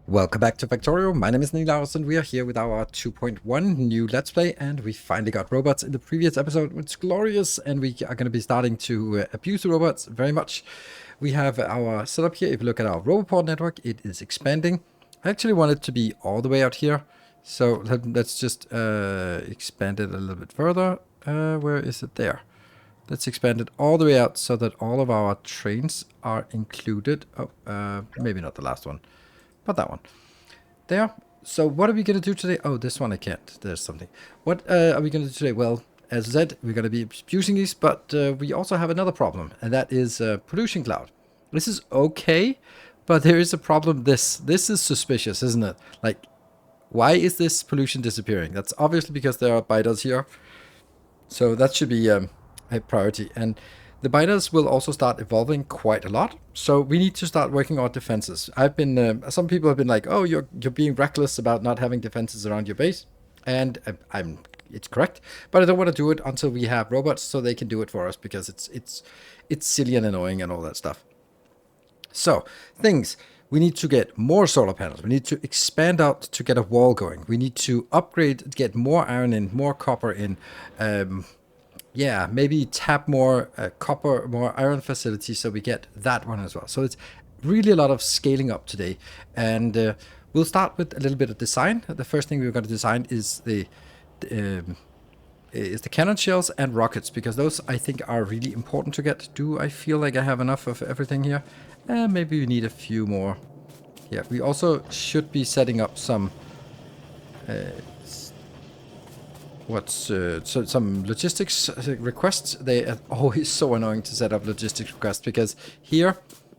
Welcome back to Factorio. My name is Nilaus and we are here with our 2.1 new Let's Play, and we finally got robots in the previous episode. It's glorious, and we are going to be starting to abuse the robots very much. We have our setup here. If you look at our roboport network, it is expanding. I actually want it to be all the way out here, so let's just expand it a little bit further. Where is it? There. Let's expand it all the way out so that all of our trains are included. Oh, maybe not the last one. But that one. There. So what are we going to do today? Oh, this one I can't. There's something. What are we going to do today? Well, as I said, we're going to be using these, but we also have another problem, and that is pollution cloud. This is okay, but there is a problem. This is suspicious, isn't it? Like, why is this pollution disappearing? That's obviously because there are biters here. So that should be a priority. And the biters will also start evolving quite a lot, so we need to start working on defenses. I've been, some people have been like, "Oh, you're being reckless about not having defenses around your base," and it's correct. But I don't want to do it until we have robots, so they can do it for us, because it's silly and annoying and all that stuff. So things. We need to get more solar panels. We need to expand out to get a wall going. We need to upgrade, get more iron in, more copper in. Yeah, maybe tap more copper, more iron facilities, so we get that one as well. So it's really a lot of scaling up today. And we'll start with a little bit of design. The first thing we're going to design is the cannon shells and rockets, because those I think are really important to get. Do I feel like I have enough of everything here? Maybe we need a few more. Yeah, we also should be setting up some some logistics requests. They are always so annoying to set up logistics requests, because here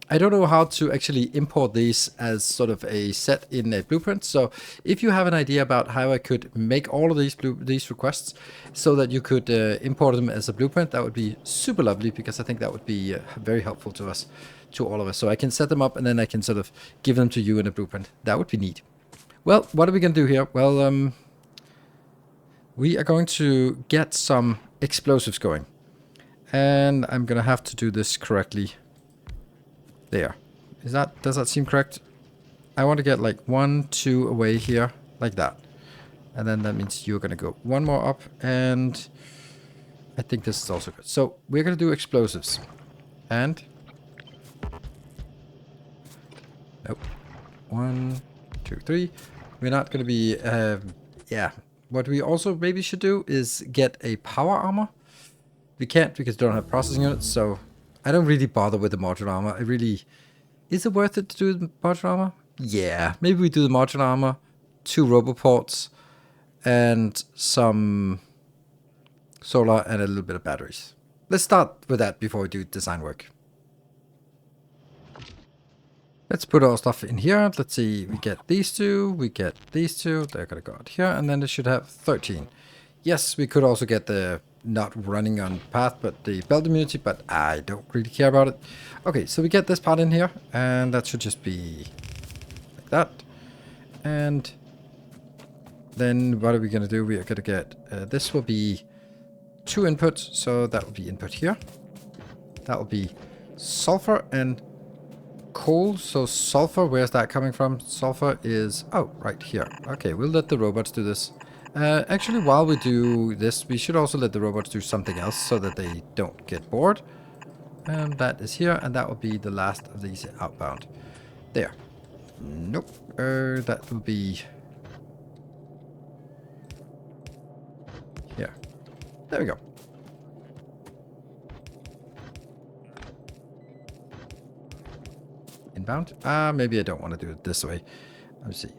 I don't know how to actually import these as sort of a set in a blueprint. So if you have an idea about how I could make all of these requests so that you could import them as a blueprint, that would be super lovely, because I think that would be very helpful to us, to all of us. So I can set them up and then I can sort of give them to you in a blueprint. That would be neat. Well, what are we going to do here? Well, we are going to get some explosives going. And I'm going to have to do this correctly. There. Does that seem correct? I want to get like 1, 2 away here, like that. And then that means you're going to go one more up, and I think this is also good. So we're going to do explosives. And nope. 1, 2, 3. We're not going to be yeah. What we also maybe should do is get a power armor. We can't, because we don't have processing units, so I don't really bother with the modular armor. Is it worth it to do the modular armor? Yeah, maybe we do the modular armor, 2 roboports, and some solar and a little bit of batteries. Let's start with that before we do design work. Let's put our stuff in here. Let's see, we get these 2, we get these 2, they're gonna go out here, and then it should have 13. Yes, we could also get the not running on path, but the belt immunity, but I don't really care about it. Okay, so we get this part in here, and that should just be like that. And then what are we gonna do? We are gonna get, this will be 2 inputs, so that will be input here. That will be sulfur and coal. So sulfur, where's that coming from? Sulfur is, oh, right here. Okay, we'll let the robots do this. Actually, while we do this, we should also let the robots do something else so that they don't get bored. And that is here, and that will be the last of these outbound. There. Nope. That will be here. There we go. Inbound. Maybe I don't want to do it this way. Let's see.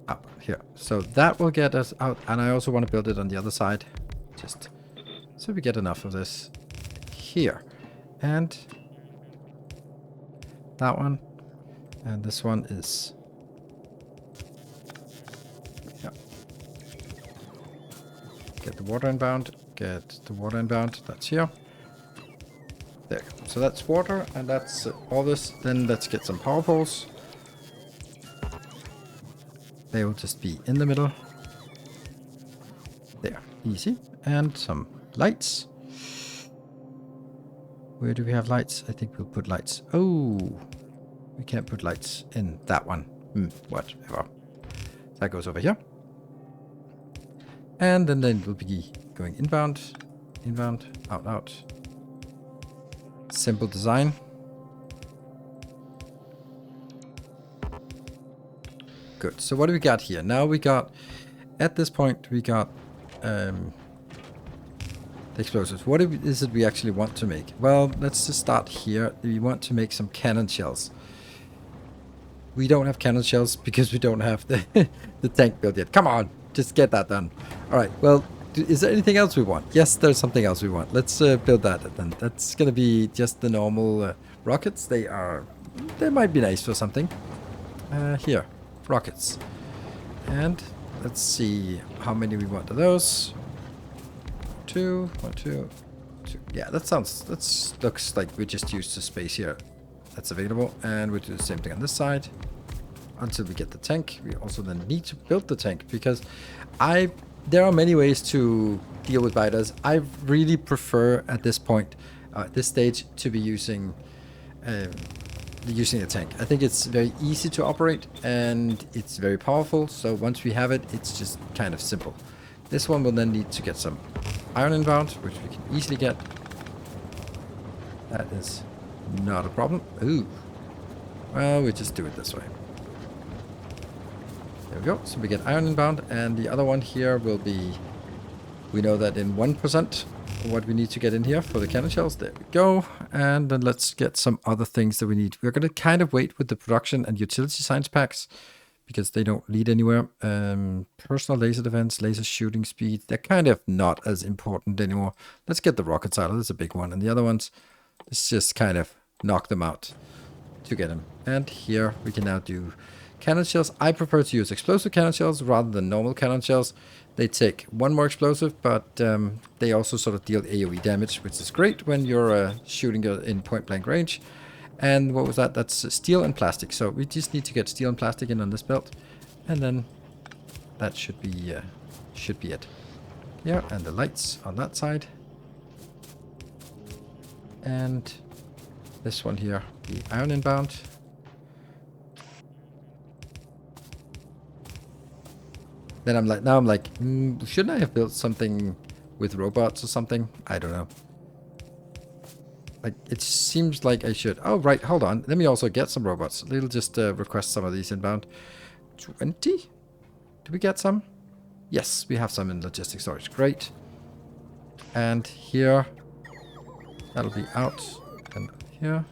Up here. So that will get us out, and I also want to build it on the other side, just so we get enough of this here. And that one, and this one is, yeah. Get the water inbound, get the water inbound, that's here. There. So that's water, and that's all this. Then let's get some power poles. They will just be in the middle. There, easy. And some lights. Where do we have lights? I think we'll put lights. Oh, we can't put lights in that one. Whatever. That goes over here. And then it will be going inbound, inbound, out, out. Simple design. Good. So what do we got here? Now we got, at this point, we got the explosives. What is it we actually want to make? Well, let's just start here. We want to make some cannon shells. We don't have cannon shells because we don't have the, the tank built yet. Come on, just get that done. All right, well, is there anything else we want? Yes, there's something else we want. Let's build that then. That's going to be just the normal rockets. They might be nice for something. Here, rockets. And let's see how many we want of those. 2, 1, 2, 2. Yeah, that looks like we just used the space here that's available, and we do the same thing on this side until we get the tank. We also then need to build the tank because there are many ways to deal with biters. I really prefer at this point, this stage, to be using a tank. I think it's very easy to operate and it's very powerful. So once we have it, it's just kind of simple. This one will then need to get some iron inbound, which we can easily get. That is not a problem. Ooh. Well, we just do it this way. There we go. So we get iron inbound, and the other one here will be, we know that in 1% what we need to get in here for the cannon shells. There we go. And then let's get some other things that we need. We're going to kind of wait with the production and utility science packs because they don't lead anywhere. Personal laser defense, laser shooting speed, they're kind of not as important anymore. Let's get the rockets out. That's a big one. And the other ones, let's just kind of knock them out to get them. And here we can now do cannon shells. I prefer to use explosive cannon shells rather than normal cannon shells. They take one more explosive, but they also sort of deal AoE damage, which is great when you're shooting in point blank range. And what was that? That's steel and plastic. So we just need to get steel and plastic in on this belt, and then that should be it. Yeah, and the lights on that side, and this one here, the iron inbound. Then I'm like, shouldn't I have built something with robots or something? I don't know. Like, it seems like I should. Oh, right, hold on. Let me also get some robots. We'll just request some of these inbound. 20? Do we get some? Yes, we have some in logistics storage. Great. And here, that'll be out. And here.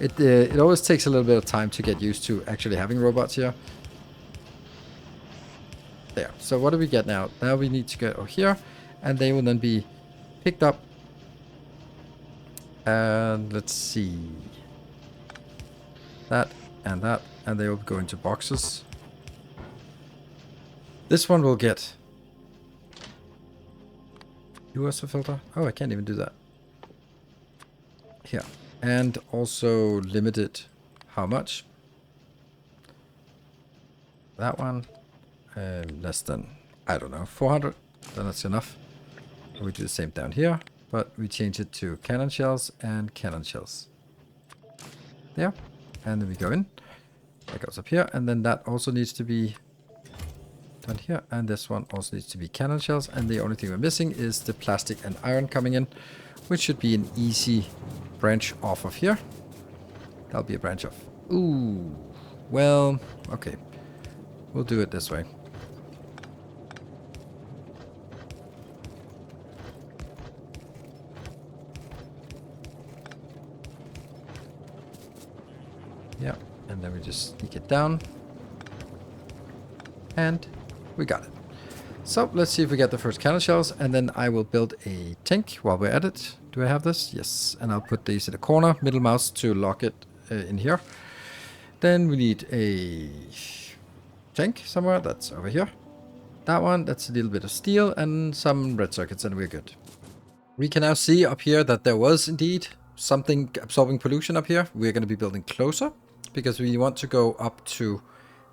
It always takes a little bit of time to get used to actually having robots here. There. So what do we get now? Now we need to go here, and they will then be picked up. And let's see. That, and they will go into boxes. This one will get US filter. Oh, I can't even do that. Here. And also limited how much? That one, less than, I don't know, 400. Then that's enough. We do the same down here, but we change it to cannon shells and cannon shells. There. And then we go in. That goes up here. And then that also needs to be done here. And this one also needs to be cannon shells. And the only thing we're missing is the plastic and iron coming in, which should be an easy branch off of here. That'll be a branch off. Ooh. Well, okay. We'll do it this way. Yeah, and then we just sneak it down. And we got it. So let's see if we get the first cannon shells, and then I will build a tank while we're at it. Do I have this? Yes. And I'll put these in the corner, middle mouse to lock it in here. Then we need a tank somewhere. That's over here. That one, that's a little bit of steel and some red circuits, and we're good. We can now see up here that there was indeed something absorbing pollution up here. We're going to be building closer because we want to go up to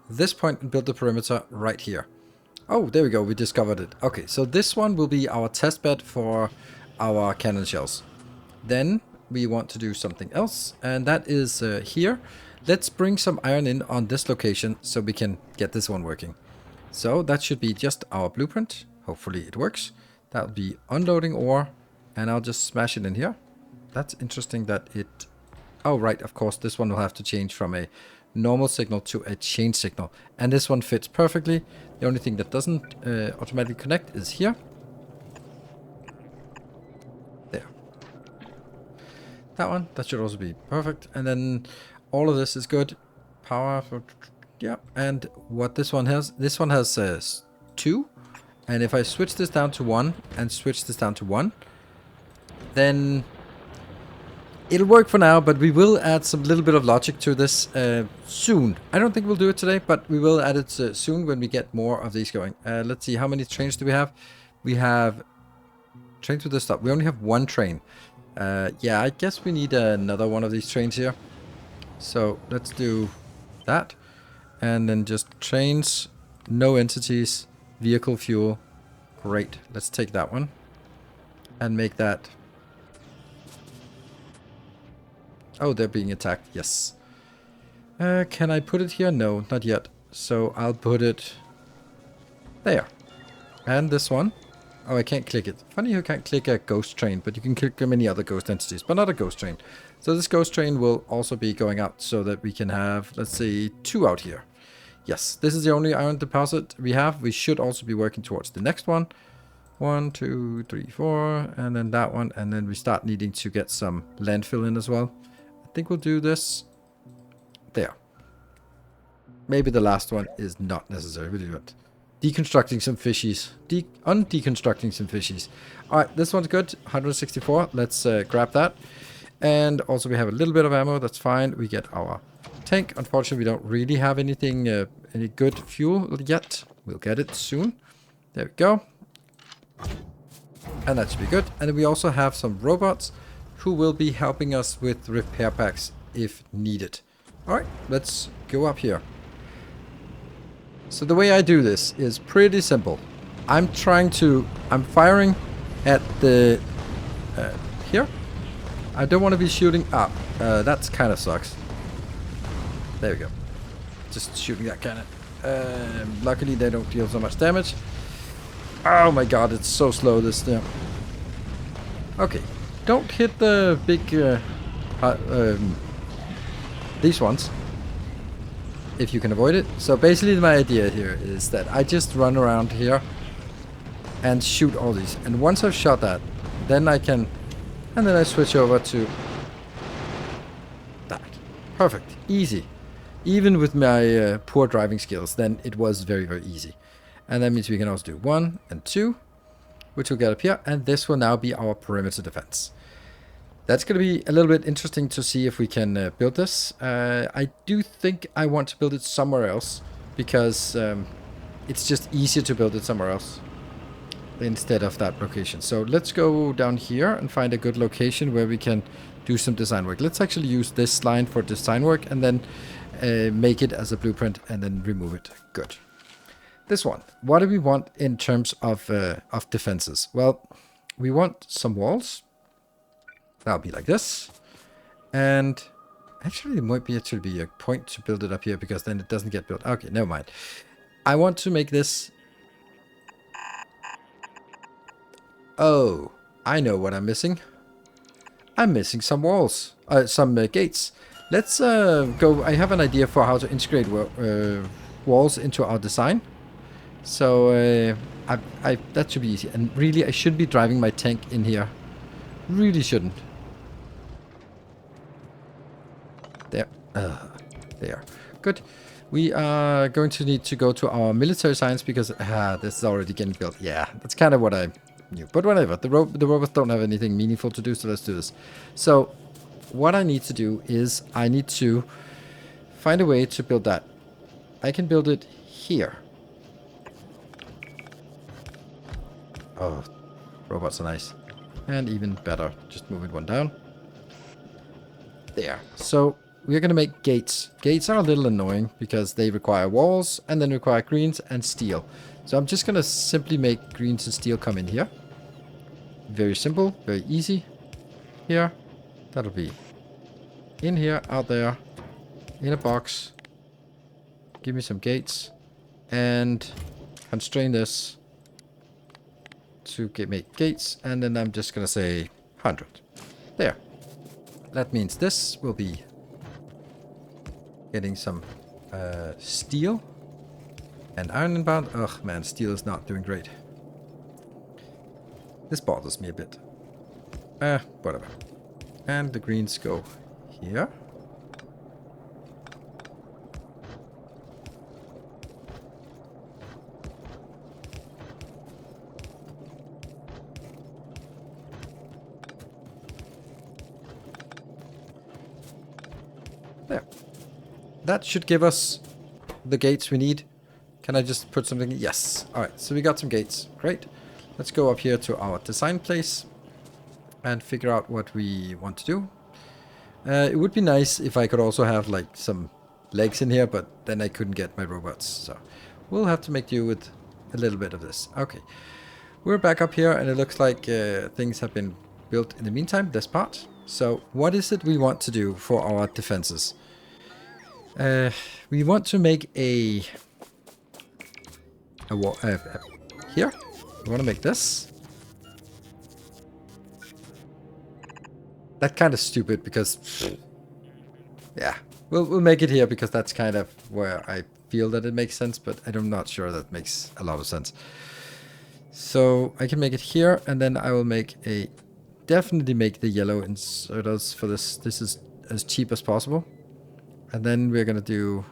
this point and build the perimeter right here. Oh, there we go. We discovered it. Okay, so this one will be our test bed for our cannon shells. Then we want to do something else, and that is here. Let's bring some iron in on this location so we can get this one working. So that should be just our blueprint. Hopefully it works. That will be unloading ore, and I'll just smash it in here. That's interesting that it... Oh, right, of course, this one will have to change from a normal signal to a chain signal. And this one fits perfectly. The only thing that doesn't automatically connect is here. There. That one, that should also be perfect. And then all of this is good. Power for... Yeah, and what this one has 2. And if I switch this down to 1 and switch this down to 1, then it'll work for now, but we will add some little bit of logic to this soon. I don't think we'll do it today, but we will add it soon when we get more of these going. Let's see, how many trains do we have? We have train to the stop. We only have 1 train. Yeah, I guess we need another one of these trains here. So let's do that. And then just trains, no entities, vehicle fuel. Great. Let's take that one and make that... Oh, they're being attacked. Yes. Can I put it here? No, not yet. So I'll put it there. And this one. Oh, I can't click it. Funny you can't click a ghost train, but you can click many other ghost entities, but not a ghost train. So this ghost train will also be going out so that we can have, let's say, 2 out here. Yes, this is the only iron deposit we have. We should also be working towards the next one. 1, 2, 3, 4, and then that one. And then we start needing to get some landfill in as well. I think we'll do this there. Maybe the last one is not necessary. We'll do it. Deconstructing some fishies. Undeconstructing some fishies. Alright, this one's good. 164. Let's grab that. And also we have a little bit of ammo. That's fine. We get our tank. Unfortunately, we don't really have anything, any good fuel yet. We'll get it soon. There we go. And that should be good. And then we also have some robots who will be helping us with repair packs if needed. Alright, let's go up here. So the way I do this is pretty simple. I'm firing at the, here. I don't want to be shooting up. That's kind of sucks. There we go. Just shooting that cannon. Luckily they don't deal so much damage. Oh my god, it's so slow this thing. Okay. Don't hit the big, these ones. If you can avoid it. So basically my idea here is that I just run around here and shoot all these. And once I've shot that, then I can... And then I switch over to that. Perfect. Easy. Even with my poor driving skills, then it was very, very easy. And that means we can also do 1 and 2, which will get up here. And this will now be our perimeter defense. That's going to be a little bit interesting to see if we can build this. I do think I want to build it somewhere else, because it's just easier to build it somewhere else instead of that location. So let's go down here and find a good location where we can do some design work. Let's actually use this line for design work and then make it as a blueprint and then remove it. Good. This one. What do we want in terms of defenses? Well, we want some walls. That'll be like this. And actually it might be actually be a point to build it up here, because then it doesn't get built. Okay, never mind. I want to make this... Oh, I know what I'm missing. I'm missing some walls. Some gates. Let's go... I have an idea for how to integrate walls into our design. So that should be easy. And really, I should be driving my tank in here. Really shouldn't. There. There. Good. We are going to need to go to our military science, because this is already getting built. Yeah, that's kind of what I knew. But whatever. The robots don't have anything meaningful to do, so let's do this. So what I need to do is I need to find a way to build that. I can build it here. Oh, robots are nice. And even better, just moving one down. There. So we're going to make gates. Gates are a little annoying because they require walls and then require greens and steel. So I'm just going to simply make greens and steel come in here. Very simple, very easy. Here. That'll be in here, out there, in a box. Give me some gates. And constrain this to make gates. And then I'm just going to say 100. There. That means this will be getting some steel and iron inbound. Ugh, man, steel is not doing great. This bothers me a bit. Whatever. And the greens go here. There. That should give us the gates we need. Can I just put something? Yes. Alright, so we got some gates. Great. Let's go up here to our design place and figure out what we want to do. It would be nice if I could also have like some legs in here, but then I couldn't get my robots. So we'll have to make do with a little bit of this. Okay. We're back up here and it looks like things have been built in the meantime, this part. So what is it we want to do for our defenses? We want to make a wall here. We want to make this. That's kind of stupid because, yeah, we'll make it here because that's kind of where I feel that it makes sense, but I'm not sure that makes a lot of sense. So I can make it here, and then I will definitely make the yellow inserters for this. This is as cheap as possible. And then we're gonna do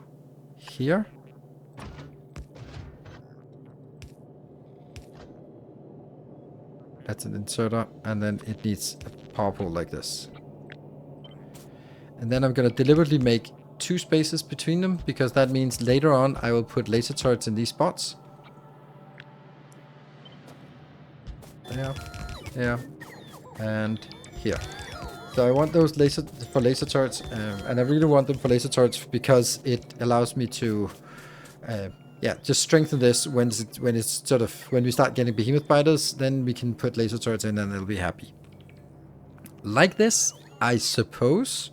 here. That's an inserter, and then it needs a power pole like this. And then I'm gonna deliberately make 2 spaces between them, because that means later on I will put laser turrets in these spots. There, and here. So I want those laser turrets, and I really want them for laser turrets because it allows me to, yeah, just strengthen this when we start getting behemoth biters. Then we can put laser turrets in, and it'll be happy. Like this, I suppose.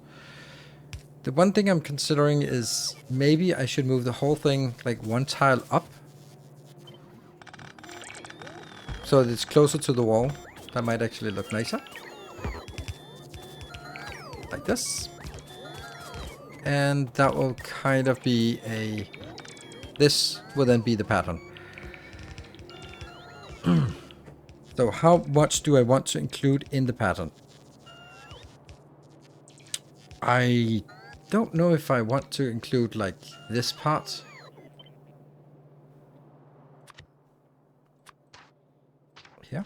The one thing I'm considering is maybe I should move the whole thing like 1 tile up, so that it's closer to the wall. That might actually look nicer. Like this. And that will kind of be this will then be the pattern. So how much do I want to include in the pattern? I don't know if I want to include like this part. Here.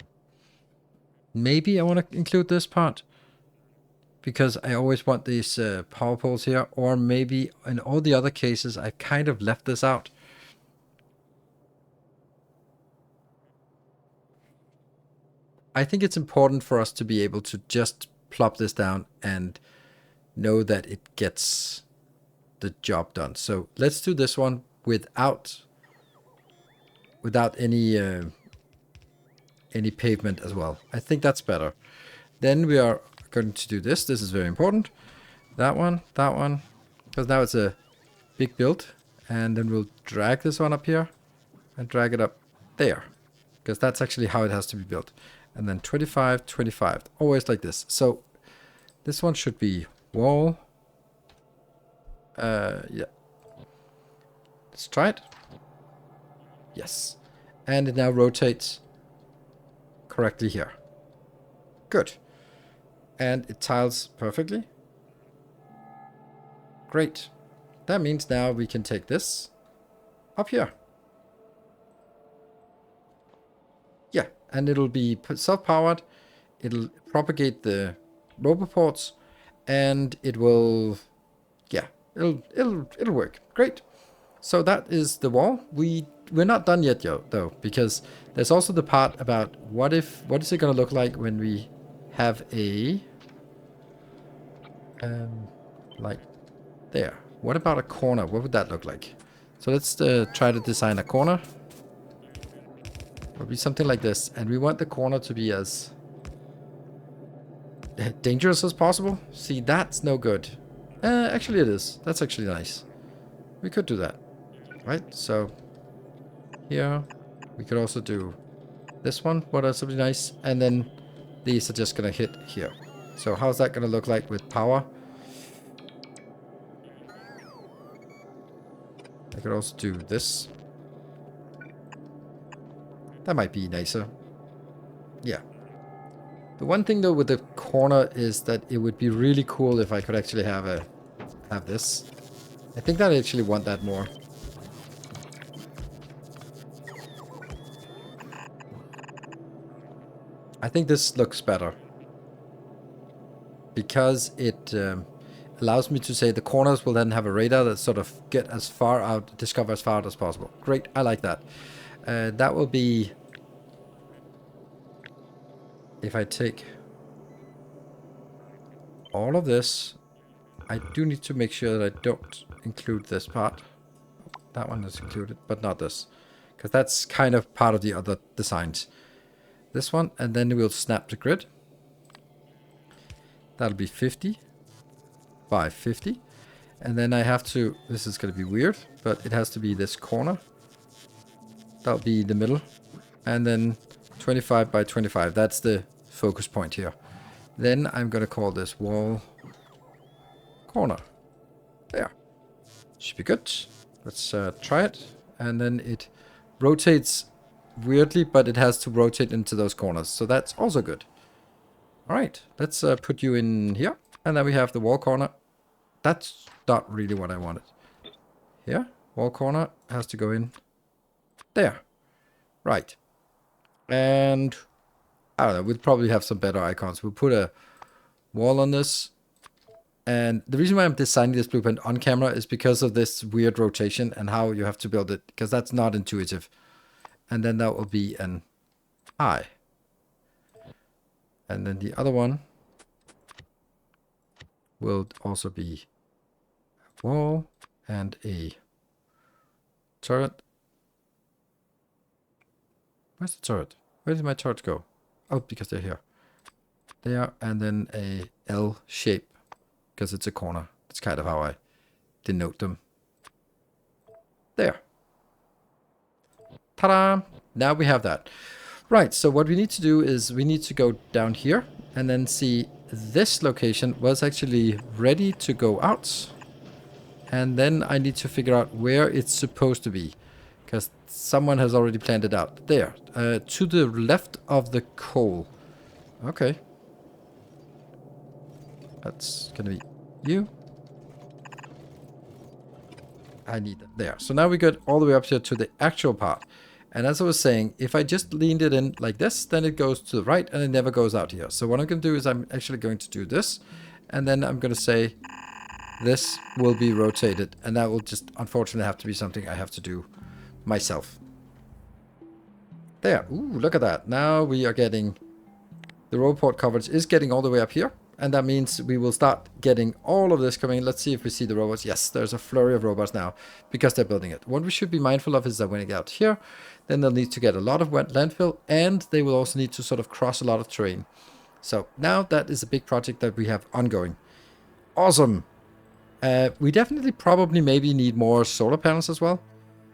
Maybe I want to include this part, because I always want these power poles here, or maybe in all the other cases I've kind of left this out. I think it's important for us to be able to just plop this down and know that it gets the job done. So let's do this one without any pavement as well. I think that's better. Then we are going to do this. This is very important. That one, because now it's a big build. And then we'll drag this one up here and drag it up there, because that's actually how it has to be built. And then 25, 25, always like this. So this one should be wall. Yeah. Let's try it. Yes. And it now rotates correctly here. Good. And it tiles perfectly. Great. That means now we can take this up here. Yeah, and it'll be self-powered. It'll propagate the roboports, and it will, yeah, it'll work. Great. So that is the wall. We're not done yet, though, because there's also the part about what is it going to look like when we have a like there. What about a corner? What would that look like? So let's try to design a corner. It'll be something like this, and we want the corner to be as dangerous as possible. See, that's no good. Actually it is. That's actually nice. We could do that. Right, so here we could also do this one, what else would be nice, and then these are just gonna hit here. So how's that gonna look like with power? I could also do this. That might be nicer. Yeah. The one thing though with the corner is that it would be really cool if I could actually have this. I think that I actually want that more. I think this looks better. Because it allows me to say the corners will then have a radar that sort of get as far out, discover as far out as possible. Great, I like that. That will be... If I take all of this, I do need to make sure that I don't include this part. That one is included, but not this. Because that's kind of part of the other designs. This one, and then we'll snap the grid. That'll be 50 by 50. And then I have to, this is going to be weird, but it has to be this corner. That'll be the middle. And then 25 by 25. That's the focus point here. Then I'm going to call this wall corner. There. Should be good. Let's try it. And then it rotates weirdly, but it has to rotate into those corners. So that's also good. All right. Let's put you in here. And then we have the wall corner. That's not really what I wanted. Here. Wall corner has to go in there. Right. And I don't know. We'll probably have some better icons. We'll put a wall on this. And the reason why I'm designing this blueprint on camera is because of this weird rotation and how you have to build it, because that's not intuitive. And then that will be an eye. And then the other one will also be a wall and a turret. Where's the turret? Where did my turret go? Oh, because they're here. There, and then a L shape. Because it's a corner. That's kind of how I denote them. There. Ta-da! Now we have that. Right, so what we need to do is we need to go down here and then see this location was actually ready to go out. And then I need to figure out where it's supposed to be. Because someone has already planned it out. There. To the left of the coal. Okay. That's gonna be you. I need that there. So now we got all the way up here to the actual part. And as I was saying, if I just leaned it in like this, then it goes to the right and it never goes out here. So what I'm going to do is I'm actually going to do this. And then I'm going to say this will be rotated. And that will just unfortunately have to be something I have to do myself. There. Ooh, look at that. Now we are getting... The roboport coverage is getting all the way up here. And that means we will start getting all of this coming. Let's see if we see the robots. Yes, there's a flurry of robots now because they're building it. What we should be mindful of is that when they get out here, then they'll need to get a lot of wet landfill and they will also need to sort of cross a lot of terrain. So now that is a big project that we have ongoing. Awesome. We definitely probably maybe need more solar panels as well.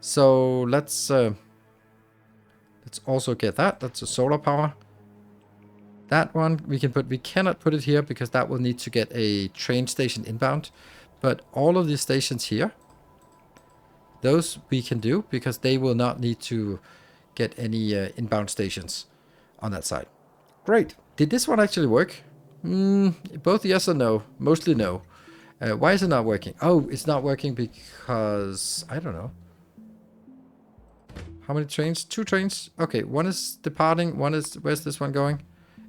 So let's also get that. That's a solar power. That one we can put, we cannot put it here because that will need to get a train station inbound. But all of these stations here, those we can do because they will not need to get any inbound stations on that side. Great. Did this one actually work? Both yes and no. Mostly no. Why is it not working? Oh, it's not working because, I don't know. How many trains? 2 trains. Okay, one is departing. One is, where's this one going?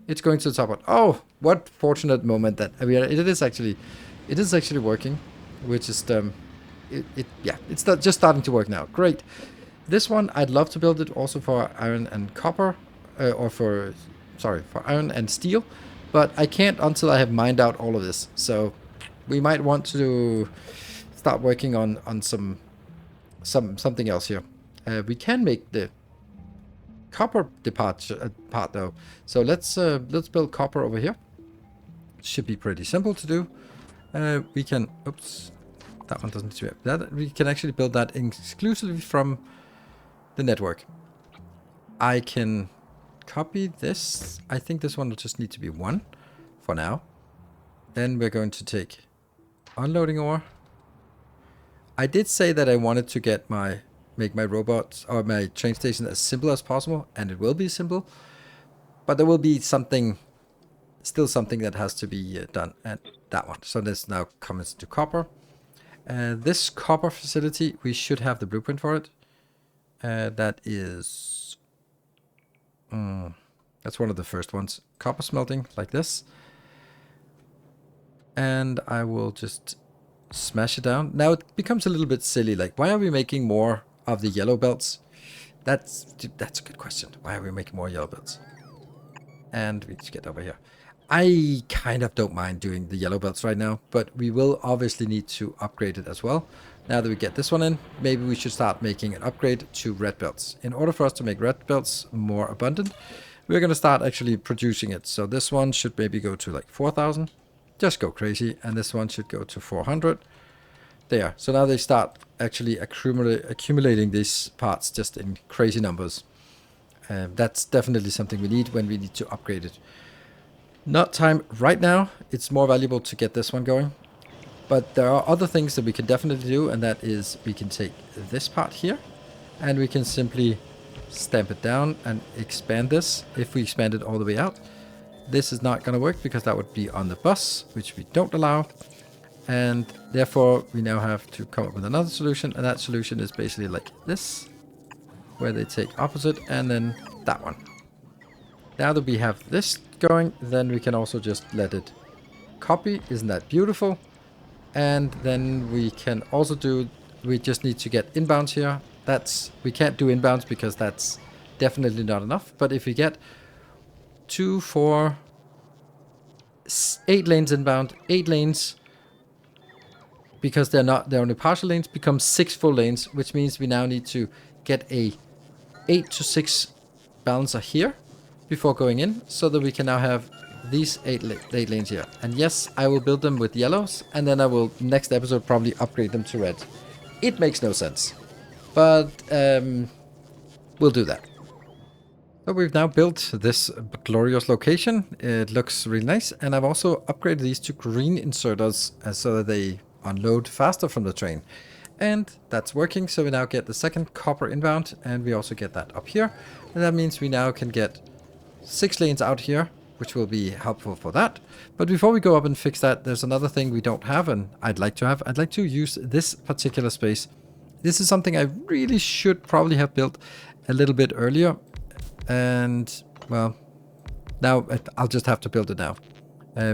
It's going to the top one. Oh, what fortunate moment that I mean, it is actually working, which is yeah, it's just starting to work now. Great. This one I'd love to build it also for iron and copper, or for iron and steel, but I can't until I have mined out all of this. So we might want to start working on something else here. We can make the copper part though. So let's build copper over here. should be pretty simple to do. We can, oops, that one doesn't need to be, that we can actually build that exclusively from the network. I can copy this. I think this one will just need to be 1 for now. Then we're going to take unloading ore. I did say that I wanted to make my robots or my train station as simple as possible, and it will be simple. But there will be still something that has to be done, and that one. So this now comes to copper. This copper facility, we should have the blueprint for it. That is, that's one of the first ones. Copper smelting like this. And I will just smash it down. Now it becomes a little bit silly. Like, why are we making more of the yellow belts? That's a good question. Why are we making more yellow belts? And we just get over here. I kind of don't mind doing the yellow belts right now, but we will obviously need to upgrade it as well. Now that we get this one in, maybe we should start making an upgrade to red belts. In order for us to make red belts more abundant, we're going to start actually producing it. So this one should maybe go to like 4,000. Just go crazy. And this one should go to 400. There. So now they start actually accumulating these parts just in crazy numbers. That's definitely something we need when we need to upgrade it. Not time right now. It's more valuable to get this one going. But there are other things that we can definitely do, and that is we can take this part here and we can simply stamp it down and expand this. If we expand it all the way out, this is not going to work because that would be on the bus, which we don't allow. And therefore we now have to come up with another solution, and that solution is basically like this, where they take opposite and then that one. Now that we have this going, then we can also just let it copy. Isn't that beautiful? And then we can also do, we just need to get inbounds here. We can't do inbounds because that's definitely not enough. But if we get 2, 4, 8 lanes inbound, 8 lanes, because they're only partial lanes, become 6 full lanes, which means we now need to get a 8 to 6 balancer here before going in, so that we can now have these 8 lanes here. And yes, I will build them with yellows, and then I will next episode probably upgrade them to red. It makes no sense, but we'll do that. So we've now built this glorious location. It looks really nice, and I've also upgraded these to green inserters so that they unload faster from the train. And that's working, so we now get the second copper inbound, and we also get that up here. And that means we now can get 6 lanes out here, which will be helpful for that. But before we go up and fix that, there's another thing we don't have, and I'd like to have. I'd like to use this particular space. This is something I really should probably have built a little bit earlier. And, well, now I'll just have to build it now.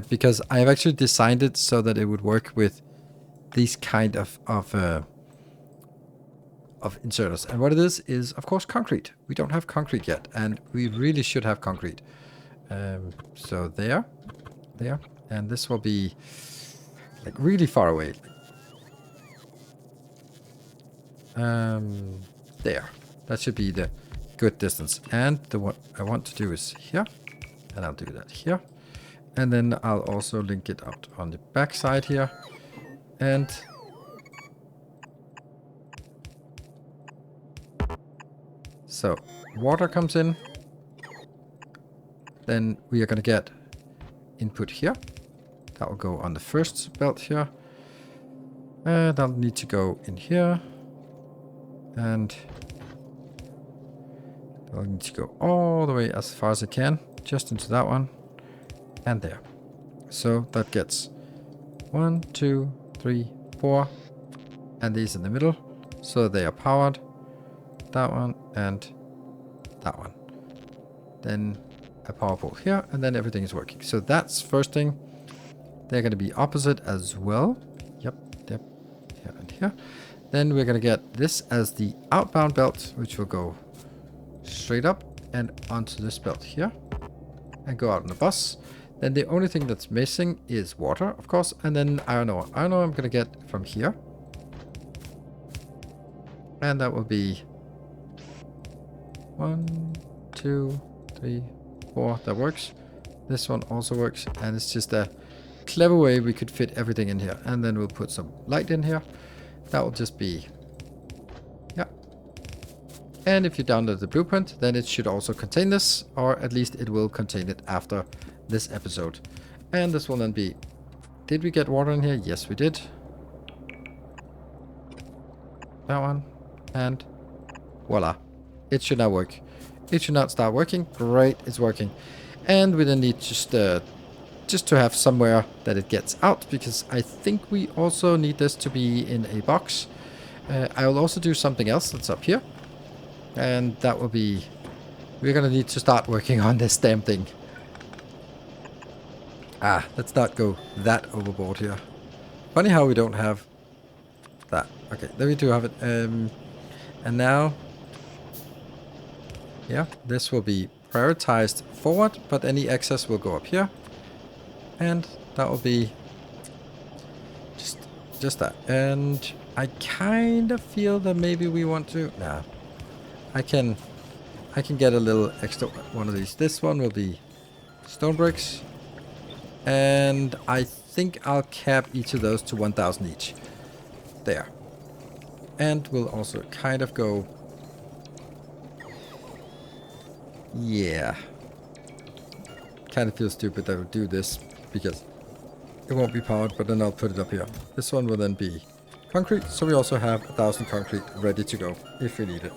Because I have actually designed it so that it would work with these kind of inserters. And what it is of course concrete. We don't have concrete yet, and we really should have concrete. So there, and this will be like really far away. There, that should be the good distance. And what I want to do is here, and I'll do that here, and then I'll also link it out on the back side here, and so water comes in. Then we are going to get input here. That will go on the first belt here. That'll need to go in here. And that'll need to go all the way as far as it can. Just into that one. And there. So that gets 1, 2, 3, 4. And these in the middle. So they are powered. That one and that one. Then a power pole here, and then everything is working. So that's first thing. They're going to be opposite as well. Yep, here and here. Then we're going to get this as the outbound belt, which will go straight up and onto this belt here and go out on the bus. Then the only thing that's missing is water, of course, and then iron ore. Iron ore I'm going to get from here. And that will be 1, 2, 3, 4. That works. This one also works, and it's just a clever way we could fit everything in here. And then we'll put some light in here. That will just be... Yeah. And if you download the blueprint, then it should also contain this. Or at least it will contain it after this episode. And this will then be... Did we get water in here? Yes, we did. That one. And voila. It should now work. It should not start working. Great, it's working. And we then need just to have somewhere that it gets out, because I think we also need this to be in a box. I will also do something else that's up here. And that will be... We're going to need to start working on this damn thing. Ah, let's not go that overboard here. Funny how we don't have that. Okay, there we do have it. And now... Yeah, this will be prioritized forward, but any excess will go up here. And that will be just that. And I kind of feel that maybe we want to... Nah. I can get a little extra one of these. This one will be stone bricks. And I think I'll cap each of those to 1,000 each. There. And we'll also kind of go... Yeah. Kind of feels stupid that I would do this because it won't be powered, but then I'll put it up here. This one will then be concrete, so we also have 1,000 concrete ready to go if we need it.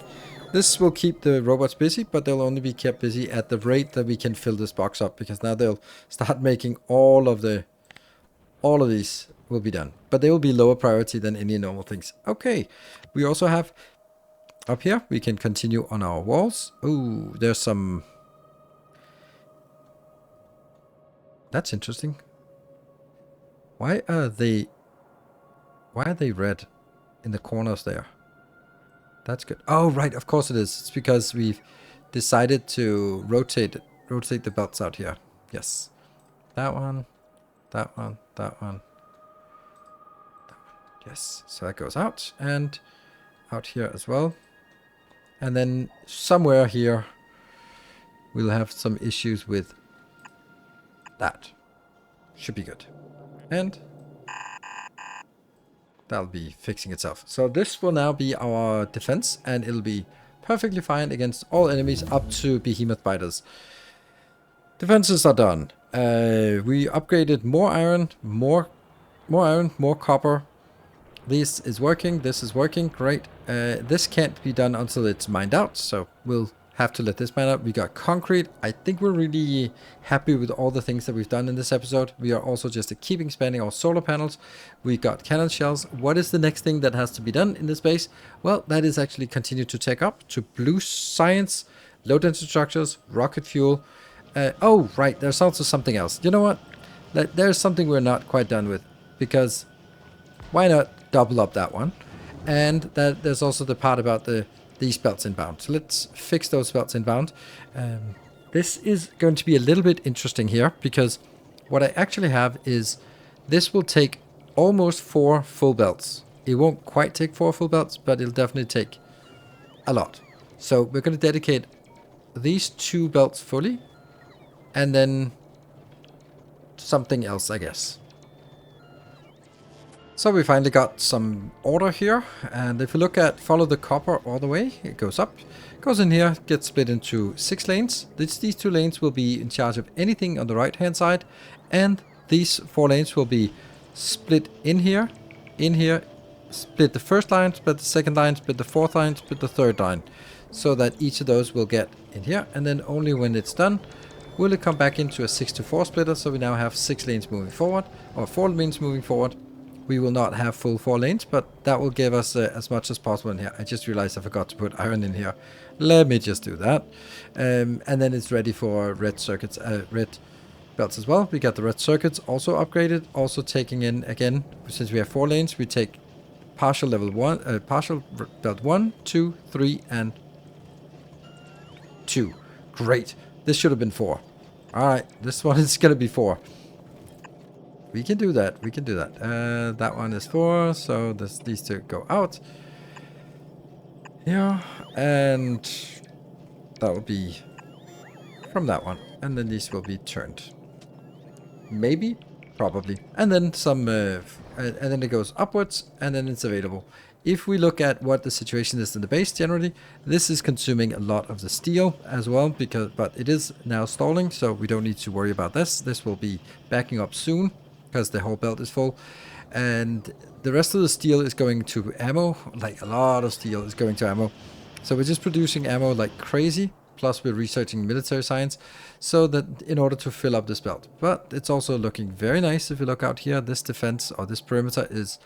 This will keep the robots busy, but they'll only be kept busy at the rate that we can fill this box up, because now they'll start making all of these will be done, but they will be lower priority than any normal things. Okay, we also have up here, we can continue on our walls. Ooh, there's some... That's interesting. Why are they red in the corners there? That's good. Oh, right, of course it is. It's because we've decided to rotate the belts out here. Yes. That one, that one, that one, that one. Yes, so that goes out, and out here as well. And then somewhere here, we'll have some issues with that. Should be good. And that'll be fixing itself. So this will now be our defense, and it'll be perfectly fine against all enemies up to behemoth biters. Defenses are done. We upgraded more iron, more copper. This is working. This is working. Great. This can't be done until it's mined out, so we'll have to let this mine out. We got concrete. I think we're really happy with all the things that we've done in this episode. We are also just keeping expanding our solar panels. We got cannon shells. What is the next thing that has to be done in this base? Well, that is actually continue to take up to blue science, low density structures, rocket fuel. Oh, right. There's also something else. You know what? There's something we're not quite done with, because why not double up that one? And that there's also the part about these belts inbound. So let's fix those belts inbound. This is going to be a little bit interesting here, because what I actually have is this will take almost 4 full belts. It won't quite take 4 full belts, but it'll definitely take a lot. So we're going to dedicate these 2 belts fully, and then something else, I guess. So we finally got some order here, and if you look at follow the copper all the way, it goes up, goes in here, gets split into 6 lanes. These 2 lanes will be in charge of anything on the right hand side, and these 4 lanes will be split in here, split the first line, split the second line, split the fourth line, split the third line, so that each of those will get in here, and then only when it's done will it come back into a 6-to-4 splitter. So we now have 6 lanes moving forward, or 4 lanes moving forward. We will not have full 4 lanes, but that will give us as much as possible in here. I just realized I forgot to put iron in here. Let me just do that. And then it's ready for red circuits, red belts as well. We got the red circuits also upgraded. Also taking in, again, since we have 4 lanes, we take partial level 1, partial belt 1, 2, 3, and 2. Great. This should have been 4. Alright, this one is going to be 4. We can do that. We can do that. That one is 4, so these 2 go out. Yeah, and that will be from that one. And then these will be turned. Maybe? probably. And then some, and then it goes upwards, and then it's available. If we look at what the situation is in the base generally, this is consuming a lot of the steel as well, but it is now stalling, so we don't need to worry about this. This will be backing up soon, because the whole belt is full. And the rest of the steel is going to ammo, like a lot of steel is going to ammo. So we're just producing ammo like crazy, plus we're researching military science, so that in order to fill up this belt. But it's also looking very nice. If you look out here, this defense or this perimeter is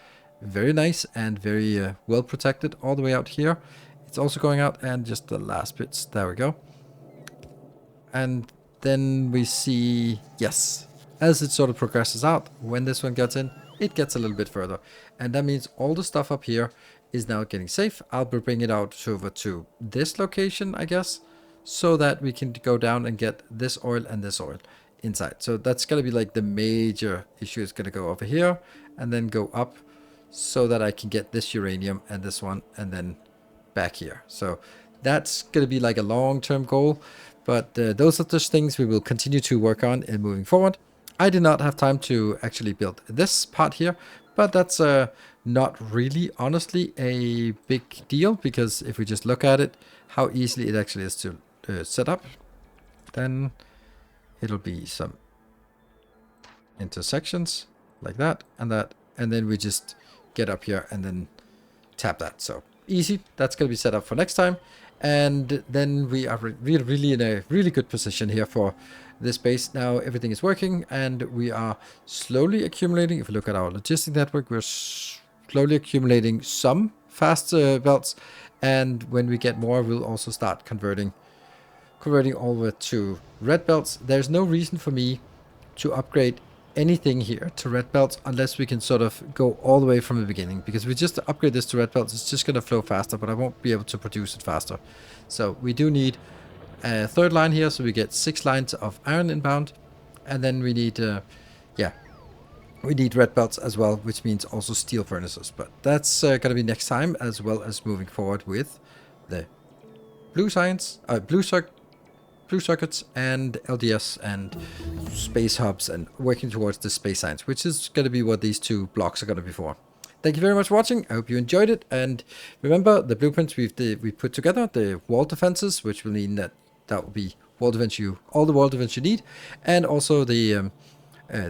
very nice and very well protected all the way out here. It's also going out, and just the last bits, there we go. And then we see, yes, as it sort of progresses out, when this one gets in, it gets a little bit further. And that means all the stuff up here is now getting safe. I'll bring it out over to this location, I guess, so that we can go down and get this oil and this oil inside. So that's going to be like the major issue is going to go over here and then go up so that I can get this uranium and this one and then back here. So that's going to be like a long-term goal. But those are just things we will continue to work on in moving forward. I did not have time to actually build this part here, but that's not really, honestly, a big deal, because if we just look at it, how easily it actually is to set up, then it'll be some intersections like that, and then we just get up here and then tap that. So easy. That's going to be set up for next time. And then we are really in a really good position here for this base. Now everything is working and we are slowly accumulating. If you look at our logistic network, we're slowly accumulating some fast belts. And when we get more, we'll also start converting over to red belts. There's no reason for me to upgrade anything here to red belts unless we can sort of go all the way from the beginning, because if we just upgrade this to red belts, it's just going to flow faster, but I won't be able to produce it faster. So we do need a third line here, so we get 6 lines of iron inbound, and then we need we need red belts as well, which means also steel furnaces. But that's going to be next time, as well as moving forward with the blue circuits and LDS and space hubs, and working towards the space science, which is going to be what these 2 blocks are going to be for. Thank you very much for watching. I hope you enjoyed it. And remember the blueprints we put together, the wall defenses, which will mean that will be all the wall defense you need. And also the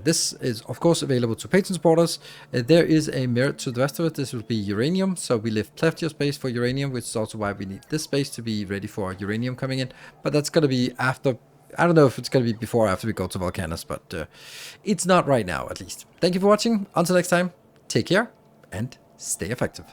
this is of course available to patron supporters. There is a merit to the rest of it. This will be uranium, so we leave plenty of space for uranium, which is also why we need this space to be ready for uranium coming in. But that's going to be after. I don't know if it's going to be before or after we go to Volcanus, but it's not right now, at least. Thank you for watching. Until next time, take care and stay effective.